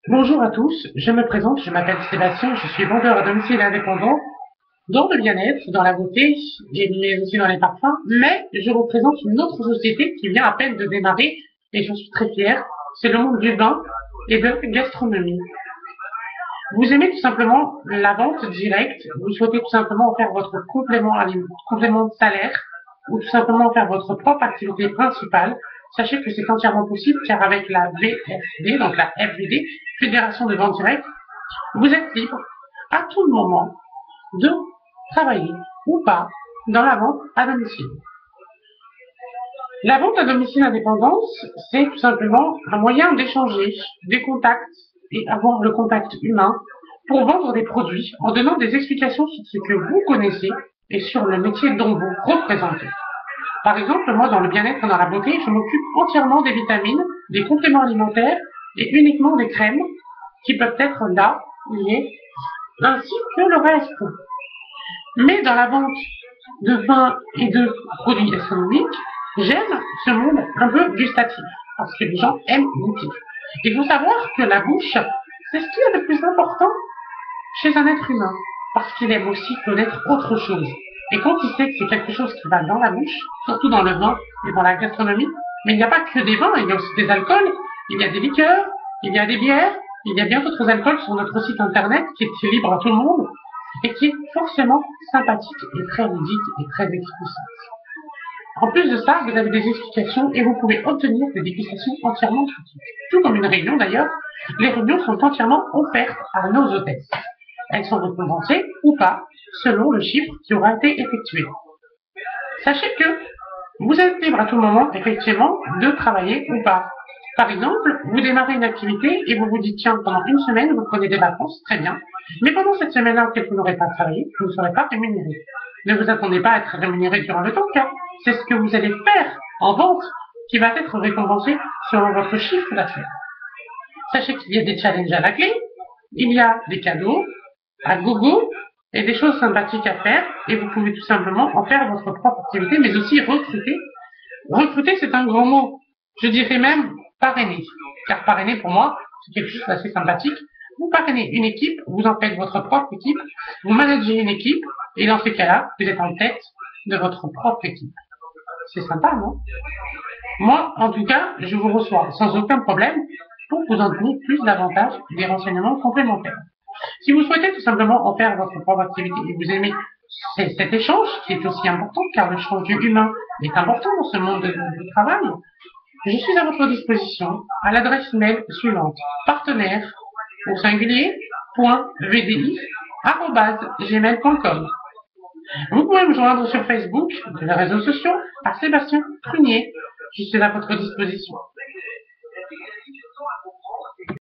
Bonjour à tous, je me présente, je m'appelle Sébastien, je suis vendeur à domicile indépendant dans le bien-être, dans la beauté, mais aussi dans les parfums, mais je représente une autre société qui vient à peine de démarrer et j'en suis très fier, c'est le monde du vin et de gastronomie. Vous aimez tout simplement la vente directe, vous souhaitez tout simplement en faire votre complément de salaire ou tout simplement en faire votre propre activité principale. Sachez que c'est entièrement possible car avec la VFD, donc la FVD, Fédération de vente directe, vous êtes libre à tout moment de travailler ou pas dans la vente à domicile. La vente à domicile indépendante, c'est tout simplement un moyen d'échanger des contacts et avoir le contact humain pour vendre des produits en donnant des explications sur ce que vous connaissez et sur le métier dont vous représentez. Par exemple, moi, dans le bien-être et dans la beauté, je m'occupe entièrement des vitamines, des compléments alimentaires et uniquement des crèmes qui peuvent être là, liées, ainsi que le reste. Mais dans la vente de vin et de produits gastronomiques, j'aime ce monde un peu gustatif, parce que les gens aiment goûter. Il faut savoir que la bouche, c'est ce qui est le plus important chez un être humain, parce qu'il aime aussi connaître autre chose. Et quand il sait que c'est quelque chose qui va dans la bouche, surtout dans le vin et dans la gastronomie, mais il n'y a pas que des vins, il y a aussi des alcools, il y a des liqueurs, il y a des bières, il y a bien d'autres alcools sur notre site internet qui est libre à tout le monde et qui est forcément sympathique et très ludique et très explicite. En plus de ça, vous avez des explications et vous pouvez obtenir des dégustations entièrement gratuites. Tout comme une réunion d'ailleurs, les réunions sont entièrement offertes à nos hôtesses. Elles sont récompensées ou pas selon le chiffre qui aura été effectué. Sachez que vous êtes libre à tout moment, effectivement, de travailler ou pas. Par exemple, vous démarrez une activité et vous vous dites, tiens, pendant une semaine, vous prenez des vacances, très bien. Mais pendant cette semaine-là, auquel vous n'aurez pas travaillé, vous ne serez pas rémunéré. Ne vous attendez pas à être rémunéré durant le temps, car c'est ce que vous allez faire en vente qui va être récompensé selon votre chiffre d'affaires. Sachez qu'il y a des challenges à la clé, il y a des cadeaux à gogo et des choses sympathiques à faire et vous pouvez tout simplement en faire votre propre activité, mais aussi recruter. Recruter, c'est un grand mot. Je dirais même parrainer. Car parrainer, pour moi, c'est quelque chose d'assez sympathique. Vous parrainez une équipe, vous en faites votre propre équipe, vous managez une équipe, et dans ces cas-là, vous êtes en tête de votre propre équipe. C'est sympa, non? Moi, en tout cas, je vous reçois sans aucun problème pour vous en donner plus d'avantages et des renseignements complémentaires. Si vous souhaitez tout simplement en faire votre propre activité et vous aimez cet échange qui est aussi important car l'échange humain est important dans ce monde du travail, je suis à votre disposition à l'adresse mail suivante partenaire au singulier .vdi@gmail.com. Vous pouvez me joindre sur Facebook, de les réseaux sociaux, à Sébastien Prunier. Je suis à votre disposition.